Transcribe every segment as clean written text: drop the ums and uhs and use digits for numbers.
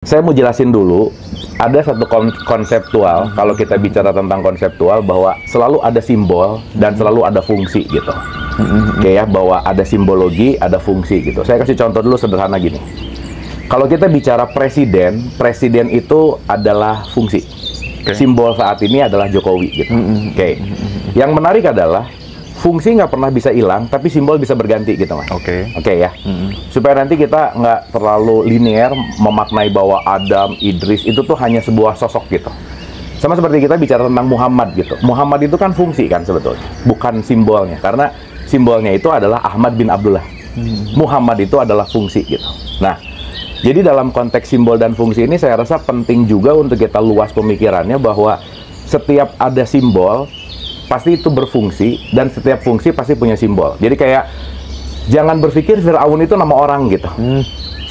Saya mau jelasin dulu, ada satu konseptual, kalau kita bicara tentang konseptual, bahwa selalu ada simbol dan selalu ada fungsi gitu. Oke ya, bahwa ada simbologi, ada fungsi gitu. Saya kasih contoh dulu sederhana gini. Kalau kita bicara presiden, presiden itu adalah fungsi. Simbol saat ini adalah Jokowi gitu. Yang menarik adalah fungsi nggak pernah bisa hilang, tapi simbol bisa berganti gitu, Mas. Oke ya. Supaya nanti kita nggak terlalu linear memaknai bahwa Adam, Idris itu tuh hanya sebuah sosok gitu. Sama seperti kita bicara tentang Muhammad gitu. Muhammad itu kan fungsi kan sebetulnya, bukan simbolnya. Karena simbolnya itu adalah Ahmad bin Abdullah. Muhammad itu adalah fungsi gitu. Nah, jadi dalam konteks simbol dan fungsi ini saya rasa penting juga untuk kita luas pemikirannya bahwa setiap ada simbol pasti itu berfungsi, dan setiap fungsi pasti punya simbol. Jadi kayak jangan berpikir Fir'aun itu nama orang gitu.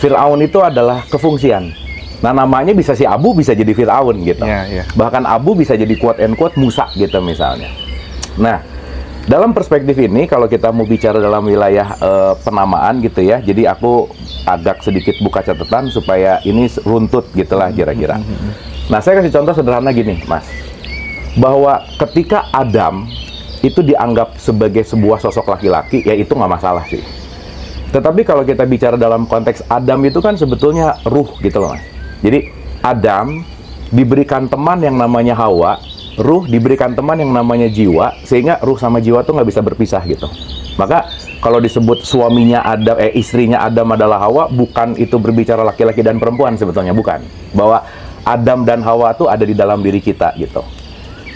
Fir'aun itu adalah kefungsian. Nah, namanya bisa si Abu, bisa jadi Fir'aun gitu. Bahkan Abu bisa jadi quote and quote Musa gitu misalnya. Nah, dalam perspektif ini kalau kita mau bicara dalam wilayah penamaan gitu ya, jadi aku agak sedikit buka catatan supaya ini runtut gitulah kira-kira. Nah, saya kasih contoh sederhana gini, Mas. Bahwa ketika Adam itu dianggap sebagai sebuah sosok laki-laki, ya itu nggak masalah sih. Tetapi kalau kita bicara dalam konteks Adam itu kan sebetulnya ruh gitu loh, Mas. Jadi Adam diberikan teman yang namanya Hawa, ruh diberikan teman yang namanya jiwa, sehingga ruh sama jiwa tuh nggak bisa berpisah gitu. Maka kalau disebut suaminya Adam, istrinya Adam adalah Hawa, bukan itu berbicara laki-laki dan perempuan sebetulnya, bukan. Bahwa Adam dan Hawa tuh ada di dalam diri kita gitu.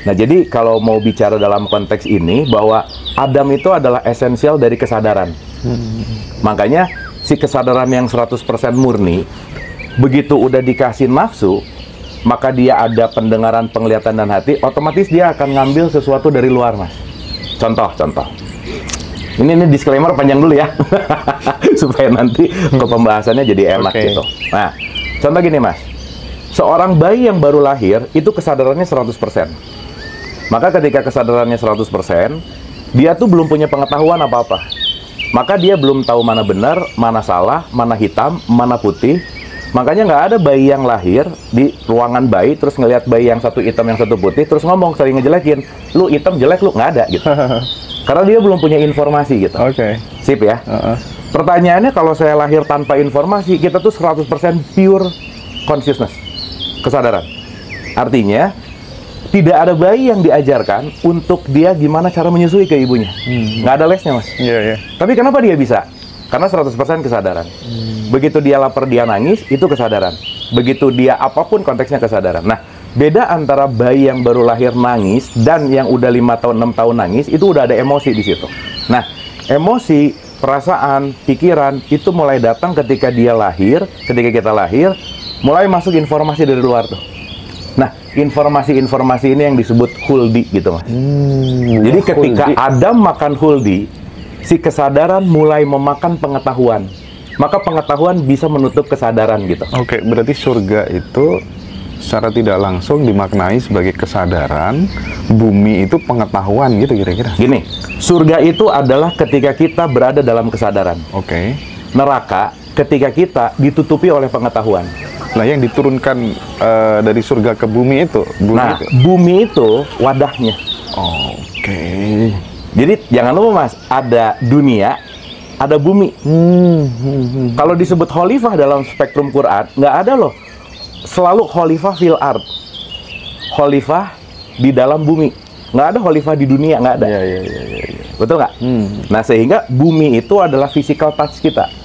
Nah, jadi kalau mau bicara dalam konteks ini, bahwa Adam itu adalah esensial dari kesadaran. Makanya, si kesadaran yang 100% murni, begitu udah dikasih nafsu, maka dia ada pendengaran, penglihatan, dan hati, otomatis dia akan ngambil sesuatu dari luar, Mas. Contoh. Ini disclaimer panjang dulu ya, supaya nanti ke pembahasannya jadi enak gitu. Nah, contoh gini, Mas. Seorang bayi yang baru lahir, itu kesadarannya 100%. Maka ketika kesadarannya 100%, dia tuh belum punya pengetahuan apa-apa. Maka dia belum tahu mana benar, mana salah, mana hitam, mana putih. Makanya nggak ada bayi yang lahir di ruangan bayi, terus ngelihat bayi yang satu hitam, yang satu putih, terus ngomong, sering ngejelekin, lu hitam jelek, lu nggak ada gitu. Karena dia belum punya informasi gitu. Sip ya. Pertanyaannya, kalau saya lahir tanpa informasi, kita tuh 100% pure consciousness, kesadaran. Artinya, tidak ada bayi yang diajarkan untuk dia gimana cara menyusui ke ibunya. Nggak ada lesnya, Mas. Tapi kenapa dia bisa? Karena 100% kesadaran. Begitu dia lapar, dia nangis, itu kesadaran. Begitu dia apapun konteksnya kesadaran. Nah, beda antara bayi yang baru lahir nangis dan yang udah 5 tahun, 6 tahun nangis, itu udah ada emosi di situ. Nah, emosi, perasaan, pikiran, itu mulai datang ketika dia lahir, ketika kita lahir, mulai masuk informasi dari luar tuh. Nah, informasi-informasi ini yang disebut huldi gitu, Mas. Jadi ketika Adam makan huldi, si kesadaran mulai memakan pengetahuan. Maka pengetahuan bisa menutup kesadaran gitu. Berarti surga itu secara tidak langsung dimaknai sebagai kesadaran, bumi itu pengetahuan gitu kira-kira. Gini, surga itu adalah ketika kita berada dalam kesadaran. Neraka ketika kita ditutupi oleh pengetahuan. Nah, yang diturunkan dari surga ke bumi itu, bumi itu wadahnya. Jadi jangan lupa, Mas, ada dunia, ada bumi. Kalau disebut khalifah dalam spektrum Quran, nggak ada loh. Selalu khalifah fil ard. Khalifah di dalam bumi. Nggak ada khalifah di dunia, nggak ada. Betul nggak? Nah, sehingga bumi itu adalah physical touch kita.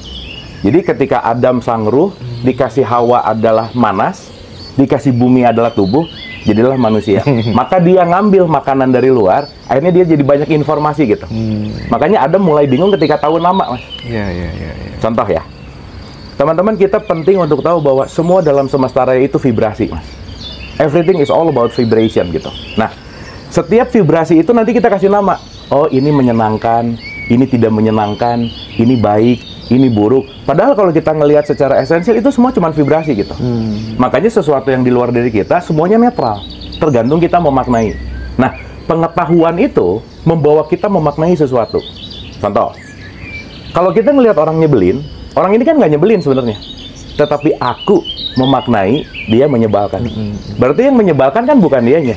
Jadi ketika Adam sang ruh, dikasih Hawa adalah manas, dikasih bumi adalah tubuh, jadilah manusia. Maka dia ngambil makanan dari luar, akhirnya dia jadi banyak informasi gitu. Makanya Adam mulai bingung ketika tahu nama, Mas. Contoh ya, teman-teman, kita penting untuk tahu bahwa semua dalam semesta raya itu vibrasi, Mas. Everything is all about vibration gitu. Nah, setiap vibrasi itu nanti kita kasih nama. Oh, ini menyenangkan, ini tidak menyenangkan, ini baik, ini buruk. Padahal kalau kita ngelihat secara esensial, itu semua cuma vibrasi gitu. Makanya sesuatu yang di luar diri kita semuanya netral, tergantung kita memaknai. Nah, pengetahuan itu membawa kita memaknai sesuatu. Contoh, kalau kita ngelihat orang nyebelin, orang ini kan nggak nyebelin sebenarnya. tetapi aku memaknai dia menyebalkan. Berarti yang menyebalkan kan bukan dianya,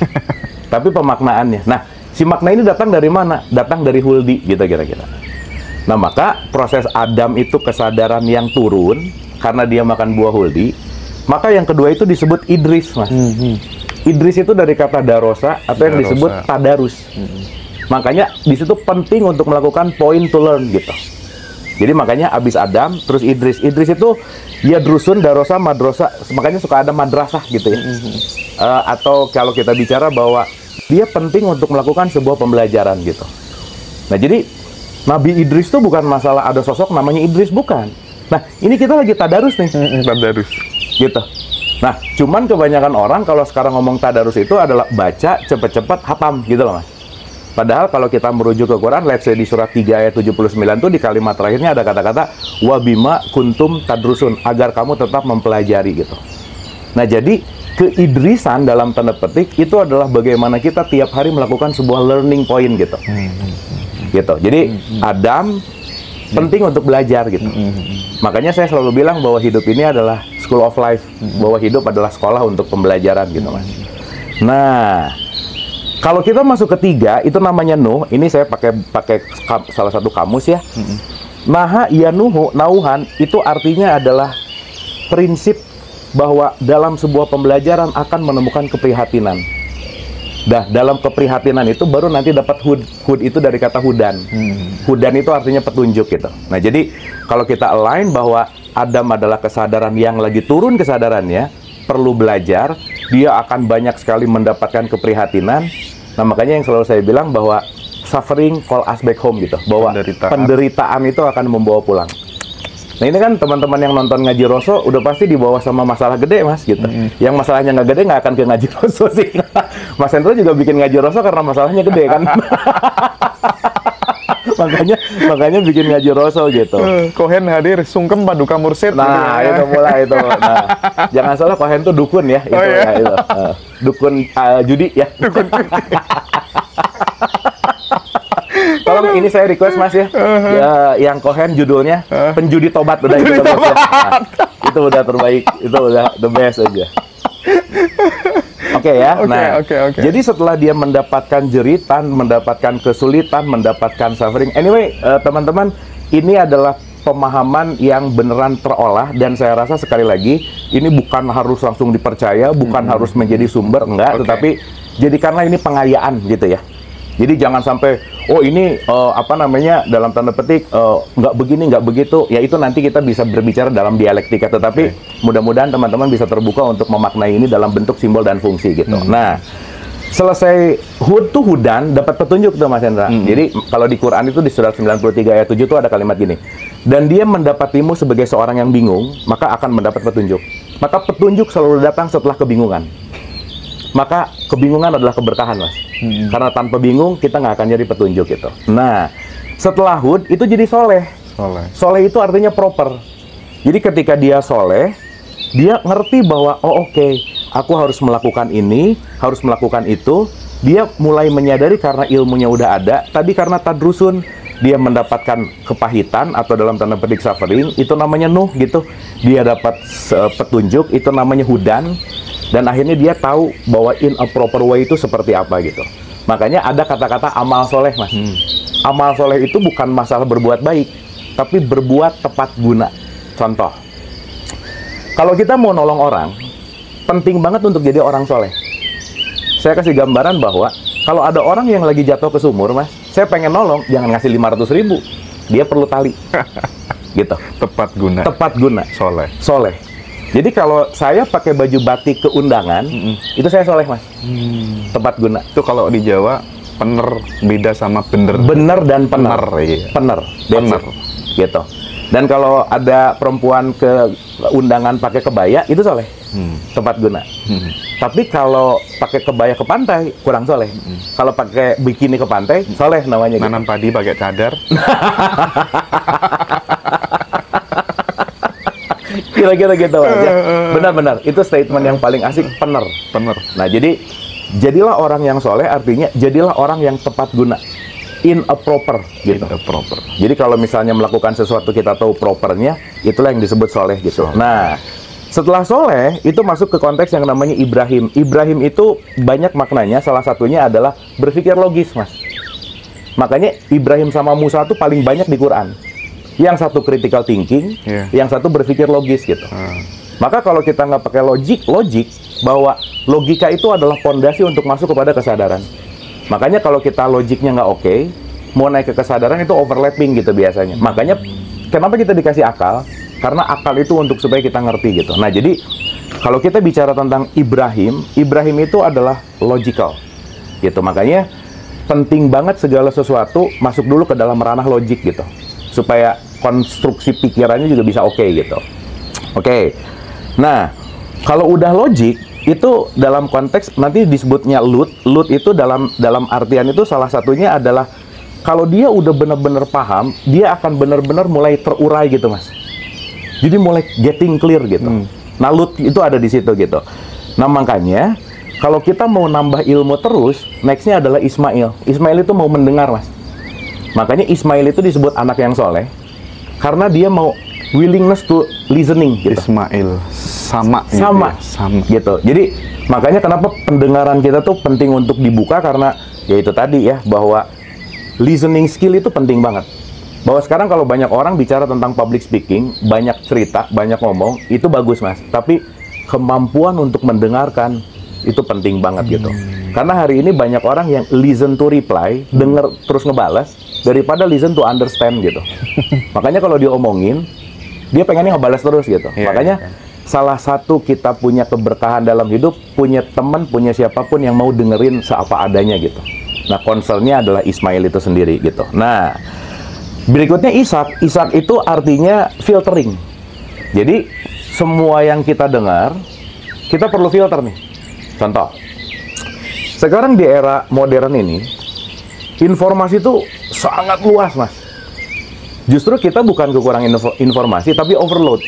tapi pemaknaannya. Nah, si makna ini datang dari mana? Datang dari huldi, gitu kira-kira. Nah, maka proses Adam itu kesadaran yang turun karena dia makan buah huldi. Maka yang kedua itu disebut Idris, Mas. Idris itu dari kata darosa atau yang disebut tadarus. Makanya di situ penting untuk melakukan point to learn gitu. Jadi makanya abis Adam terus Idris. Idris itu ya drusun, darosa, madrosa. Makanya suka ada madrasah gitu ya. Atau kalau kita bicara bahwa dia penting untuk melakukan sebuah pembelajaran gitu. Nah, jadi Nabi Idris itu bukan masalah ada sosok namanya Idris, bukan. Nah, ini kita lagi tadarus nih. Tadarus. Gitu. Nah, cuman kebanyakan orang kalau sekarang ngomong tadarus itu adalah baca cepet-cepet hatam gitu loh, Mas. Padahal kalau kita merujuk ke Quran, let's say di surat 3 ayat 79 tuh di kalimat terakhirnya ada kata-kata wabima kuntum tadrusun, agar kamu tetap mempelajari gitu. Nah, jadi keidrisan dalam tanda petik itu adalah bagaimana kita tiap hari melakukan sebuah learning point gitu. Gitu. Jadi Adam penting untuk belajar gitu. Makanya saya selalu bilang bahwa hidup ini adalah school of life, bahwa hidup adalah sekolah untuk pembelajaran gitu, Mas. Nah, kalau kita masuk ketiga itu namanya Nuh. Ini saya pakai salah satu kamus ya. Naha ya Nuhu, nauhan itu artinya adalah prinsip bahwa dalam sebuah pembelajaran akan menemukan keprihatinan. Dah, dalam keprihatinan itu baru nanti dapat hud. Hud itu dari kata hudan. Hudan itu artinya petunjuk gitu. Nah, jadi kalau kita align bahwa Adam adalah kesadaran yang lagi turun kesadarannya, perlu belajar, dia akan banyak sekali mendapatkan keprihatinan. Nah, makanya yang selalu saya bilang bahwa suffering call us back home gitu, bahwa penderitaan itu akan membawa pulang. Nah, ini kan teman-teman yang nonton Ngaji Roso udah pasti dibawa sama masalah gede, Mas, gitu. Yang masalahnya nggak gede nggak akan ke Ngaji Roso sih. Mas Hendro juga bikin Ngaji Roso karena masalahnya gede kan. makanya bikin Ngaji Roso gitu. Kohen hadir, sungkem paduka mursid. Nah, itu mulai itu. Nah, jangan salah Kohen tuh dukun ya, itu iya? ya itu. Dukun judi ya. Dukun judi. Tolong ini saya request, Mas ya. Ya, yang Kohen judulnya penjudi tobat, udah itu ya. Nah, itu udah terbaik, itu udah the best aja. Oke ya. Nah, jadi setelah dia mendapatkan jeritan, mendapatkan kesulitan, mendapatkan suffering. Anyway, teman-teman, ini adalah pemahaman yang beneran terolah, dan saya rasa sekali lagi ini bukan harus langsung dipercaya, bukan harus menjadi sumber, enggak, tetapi jadikanlah ini pengayaan gitu ya. Jadi jangan sampai oh ini apa namanya dalam tanda petik nggak begini nggak begitu, ya itu nanti kita bisa berbicara dalam dialektika, tetapi mudah-mudahan teman-teman bisa terbuka untuk memaknai ini dalam bentuk simbol dan fungsi gitu. Nah, selesai hud tuh hudan dapat petunjuk tuh, Mas Hendra. Jadi kalau di Quran itu di surat 93 ayat 7 tuh ada kalimat gini, dan dia mendapatimu sebagai seorang yang bingung maka akan mendapat petunjuk. Maka petunjuk selalu datang setelah kebingungan. Maka kebingungan adalah keberkahan, Mas. Karena tanpa bingung kita nggak akan nyari petunjuk gitu. Nah, setelah hud itu jadi soleh. Soleh itu artinya proper. Jadi ketika dia soleh, dia ngerti bahwa oh oke, aku harus melakukan ini, harus melakukan itu. Dia mulai menyadari karena ilmunya udah ada. Tadi karena tadrusun, dia mendapatkan kepahitan atau dalam tanda petik suffering, itu namanya Nuh gitu. Dia dapat petunjuk, itu namanya hudan. Dan akhirnya dia tahu bahwa in a proper way itu seperti apa gitu. Makanya ada kata-kata amal soleh, Mas. Amal soleh itu bukan masalah berbuat baik, tapi berbuat tepat guna. Contoh, kalau kita mau nolong orang, penting banget untuk jadi orang soleh. Saya kasih gambaran bahwa kalau ada orang yang lagi jatuh ke sumur, Mas, saya pengen nolong, jangan ngasih 500.000. Dia perlu tali. Gitu. Tepat guna. Tepat guna. Soleh. Soleh. Jadi kalau saya pakai baju batik ke undangan, itu saya soleh, Mas. Tepat guna. Itu kalau di Jawa, pener beda sama bener. Bener dan pener. Iya. Pener. Pener. Gitu. Dan kalau ada perempuan ke undangan pakai kebaya, itu soleh. Tepat guna. Tapi kalau pakai kebaya ke pantai, kurang soleh. Kalau pakai bikini ke pantai, soleh namanya. Nanam padi pakai cadar. Kira-kira gitu aja. Benar-benar, itu statement yang paling asik, pener. Nah, jadi jadilah orang yang soleh, artinya jadilah orang yang tepat guna. In a proper gitu. Jadi kalau misalnya melakukan sesuatu kita tahu propernya, itulah yang disebut soleh gitu. Nah, Setelah soleh, itu masuk ke konteks yang namanya Ibrahim. Ibrahim itu banyak maknanya, salah satunya adalah berpikir logis, Mas. Makanya Ibrahim sama Musa itu paling banyak di Quran. Yang satu critical thinking, yang satu berpikir logis gitu. Maka kalau kita nggak pakai logik, bahwa logika itu adalah fondasi untuk masuk kepada kesadaran. Makanya kalau kita logiknya nggak oke, mau naik ke kesadaran itu overlapping gitu biasanya. Makanya kenapa kita dikasih akal? Karena akal itu untuk supaya kita ngerti gitu. Nah, jadi kalau kita bicara tentang Ibrahim itu adalah logical gitu. Makanya penting banget segala sesuatu masuk dulu ke dalam ranah logik gitu. Supaya konstruksi pikirannya juga bisa oke gitu. Oke. Nah, kalau udah logik itu dalam konteks nanti disebutnya lut itu dalam artian itu salah satunya adalah kalau dia udah benar-benar paham, dia akan benar-benar mulai terurai gitu, Mas. Jadi mulai getting clear gitu. Nah, lut itu ada di situ gitu. Nah, makanya kalau kita mau nambah ilmu terus, nextnya adalah Ismail. Ismail itu mau mendengar, Mas. Makanya Ismail itu disebut anak yang soleh karena dia mau willingness to listening gitu. Ismail sama gitu. Jadi makanya kenapa pendengaran kita tuh penting untuk dibuka karena ya itu tadi ya, bahwa listening skill itu penting banget. Bahwa sekarang kalau banyak orang bicara tentang public speaking, banyak cerita, banyak ngomong, itu bagus, Mas. Tapi kemampuan untuk mendengarkan itu penting banget gitu. Karena hari ini banyak orang yang listen to reply, denger terus ngebalas, daripada listen to understand gitu. Makanya kalau dia omongin, dia pengennya ngebalas terus gitu. Makanya salah satu kita punya keberkahan dalam hidup, punya teman, punya siapapun yang mau dengerin seapa adanya gitu. Nah, concernnya adalah Ismail itu sendiri gitu. Nah, berikutnya Ishak. Ishak itu artinya filtering. Jadi semua yang kita dengar, kita perlu filter nih. Contoh, sekarang di era modern ini, informasi itu sangat luas, Mas. Justru kita bukan kekurangan informasi, tapi overload.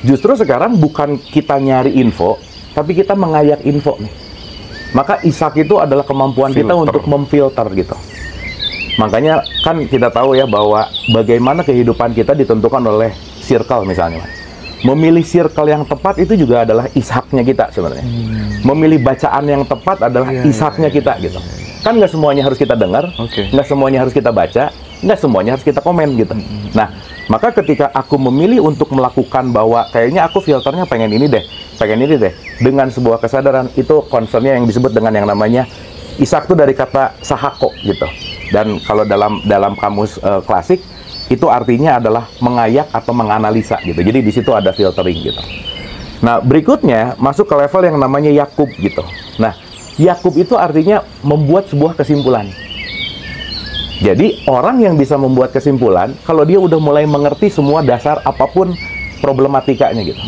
Justru sekarang bukan kita nyari info, tapi kita mengayak info nih. Maka Ishak itu adalah kemampuan kita untuk memfilter gitu. Makanya kan kita tahu ya bahwa bagaimana kehidupan kita ditentukan oleh circle misalnya, Mas. Memilih circle yang tepat itu juga adalah ishaknya kita sebenarnya. Memilih bacaan yang tepat adalah ishaknya kita gitu. Kan nggak semuanya harus kita dengar, nggak semuanya harus kita baca, nggak semuanya harus kita komen gitu. Nah, maka ketika aku memilih untuk melakukan bahwa kayaknya aku filternya pengen ini deh, dengan sebuah kesadaran, itu concernnya yang disebut dengan yang namanya ishak itu dari kata sahako gitu. Dan kalau dalam kamus klasik itu artinya adalah mengayak atau menganalisa gitu. Jadi di situ ada filtering gitu. Nah, berikutnya masuk ke level yang namanya Yakub gitu. Nah, Yakub itu artinya membuat sebuah kesimpulan. Jadi orang yang bisa membuat kesimpulan kalau dia udah mulai mengerti semua dasar apapun problematikanya gitu.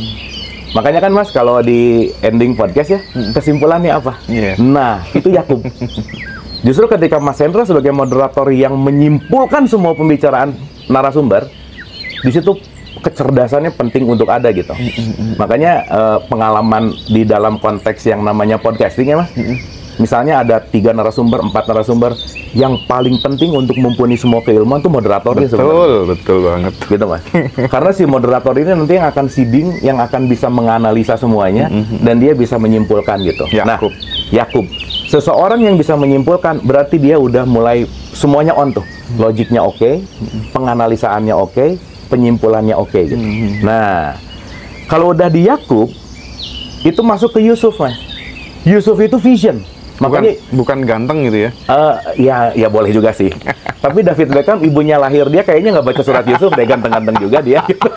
Makanya kan, Mas, kalau di ending podcast ya, kesimpulannya apa? Nah, itu Yakub. Justru ketika Mas Hendra sebagai moderator yang menyimpulkan semua pembicaraan narasumber, di situ kecerdasannya penting untuk ada gitu. Makanya pengalaman di dalam konteks yang namanya podcasting ya, Mas. Misalnya ada 3 narasumber, 4 narasumber, yang paling penting untuk mumpuni semua keilmuan itu moderatornya sebenarnya. Betul banget. Gitu, Mas. Karena si moderator ini nanti yang akan seeding, yang akan bisa menganalisa semuanya, dan dia bisa menyimpulkan gitu. Yakub. Nah, Yakub. Seseorang yang bisa menyimpulkan, berarti dia udah mulai semuanya on tuh. Logiknya oke, penganalisaannya oke, penyimpulannya oke gitu. Nah, kalau udah di Yakub, itu masuk ke Yusuf, Mas. Yusuf itu vision. Makanya bukan ganteng gitu ya? Ya boleh juga sih. Tapi David Beckham, ibunya lahir dia kayaknya nggak baca surat Yusuf deh, ganteng-ganteng juga dia. Gitu.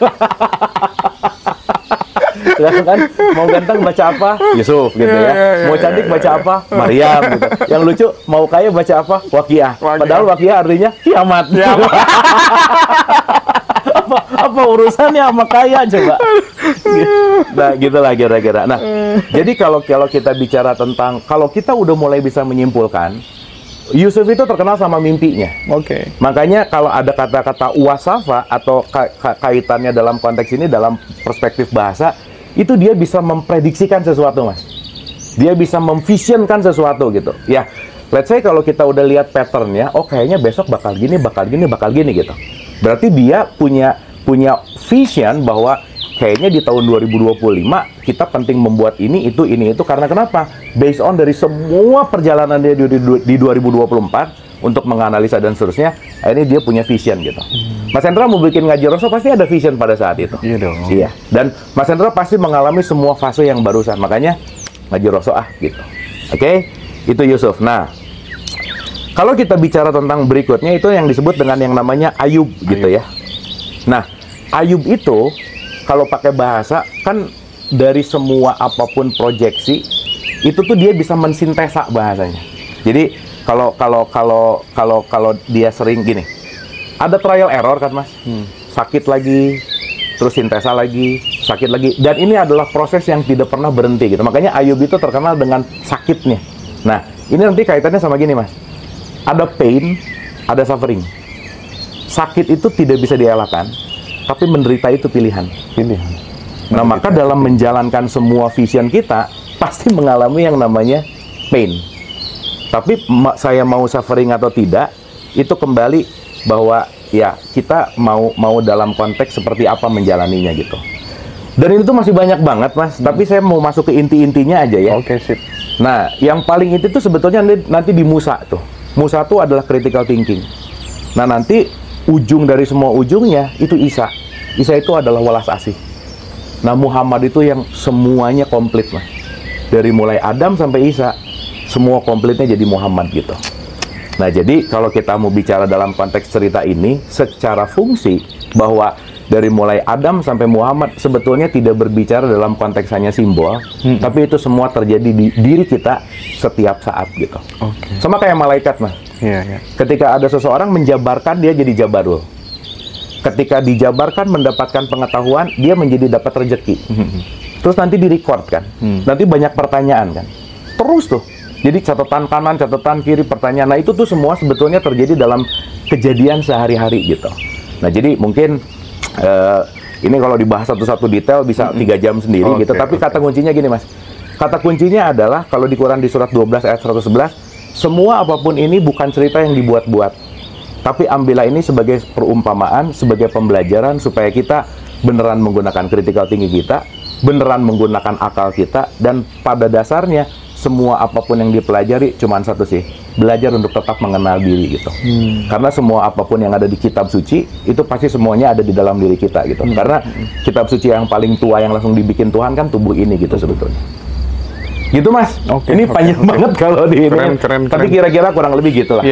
Kan mau ganteng baca apa? Yusuf gitu ya. Mau cantik baca apa? Maryam gitu. Yang lucu mau kaya baca apa? Waqiah. Padahal Waqiah artinya kiamat. apa urusannya sama kaya coba? Nah, gitulah kira-kira. Nah, jadi kalau kita bicara tentang kalau kita udah mulai bisa menyimpulkan, Yusuf itu terkenal sama mimpinya. Makanya kalau ada kata-kata wasafa atau kaitannya dalam konteks ini dalam perspektif bahasa, itu dia bisa memprediksikan sesuatu, Mas. Dia bisa memvisionkan sesuatu gitu. Ya, let's say kalau kita udah lihat patternnya, oh kayaknya besok bakal gini gitu. Berarti dia punya vision bahwa kayaknya di tahun 2025 kita penting membuat ini itu karena kenapa? Based on dari semua perjalanan dia di 2024 untuk menganalisa dan seterusnya, akhirnya dia punya vision gitu. Mas Hendra mau bikin Ngaji Roso pasti ada vision pada saat itu. Iya dong. Iya. Dan Mas Hendra pasti mengalami semua fase yang barusan. Makanya Ngaji Roso gitu. Oke? Itu Yusuf. Nah, kalau kita bicara tentang berikutnya itu yang disebut dengan yang namanya Ayub gitu ya. Nah, Ayub itu kalau pakai bahasa kan dari semua apapun proyeksi itu tuh dia bisa mensintesa bahasanya. Jadi kalau dia sering gini, ada trial error kan Mas, sakit lagi, terus sintesa lagi, sakit lagi, dan ini adalah proses yang tidak pernah berhenti gitu. Makanya Ayub itu terkenal dengan sakitnya. Nah, ini nanti kaitannya sama gini Mas, ada pain, ada suffering. Sakit itu tidak bisa dielakkan, tapi menderita itu pilihan. Nah, maka dalam menjalankan semua vision kita pasti mengalami yang namanya pain. Tapi saya mau suffering atau tidak, itu kembali bahwa ya kita mau dalam konteks seperti apa menjalaninya gitu. Dan itu masih banyak banget Mas, tapi saya mau masuk ke inti-intinya aja ya. Oke, sip. Nah, yang paling itu tuh sebetulnya nanti di Musa tuh. Musa tuh adalah critical thinking. Nah, nanti ujung dari semua ujungnya itu Isa. Isa itu adalah welas asih. Nah, Muhammad itu yang semuanya komplit Mas. Dari mulai Adam sampai Isa, semua komplitnya jadi Muhammad gitu. Nah, jadi kalau kita mau bicara dalam konteks cerita ini, secara fungsi, bahwa dari mulai Adam sampai Muhammad sebetulnya tidak berbicara dalam konteks hanya simbol, tapi itu semua terjadi di diri kita setiap saat gitu. Sama kayak malaikat Mas. Ketika ada seseorang menjabarkan, dia jadi jabarul. Ketika dijabarkan mendapatkan pengetahuan, dia menjadi dapat rezeki. Terus nanti direcord kan, nanti banyak pertanyaan kan, terus tuh. Jadi catatan kanan, catatan kiri, pertanyaan. Nah, itu tuh semua sebetulnya terjadi dalam kejadian sehari-hari gitu. Nah, jadi mungkin ini kalau dibahas satu-satu detail bisa 3 jam sendiri gitu. Tapi kata kuncinya gini Mas. Kata kuncinya adalah kalau di Quran di surat 12 ayat 111, semua apapun ini bukan cerita yang dibuat-buat. Tapi ambillah ini sebagai perumpamaan, sebagai pembelajaran supaya kita beneran menggunakan critical thinking kita, beneran menggunakan akal kita, dan pada dasarnya semua apapun yang dipelajari cuman satu sih, belajar untuk tetap mengenal diri gitu. Karena semua apapun yang ada di kitab suci itu pasti semuanya ada di dalam diri kita gitu. Karena kitab suci yang paling tua yang langsung dibikin Tuhan kan tubuh ini gitu sebetulnya. Gitu Mas. Ini panjang banget kalau di ini. Tapi kira-kira kurang lebih gitu lah.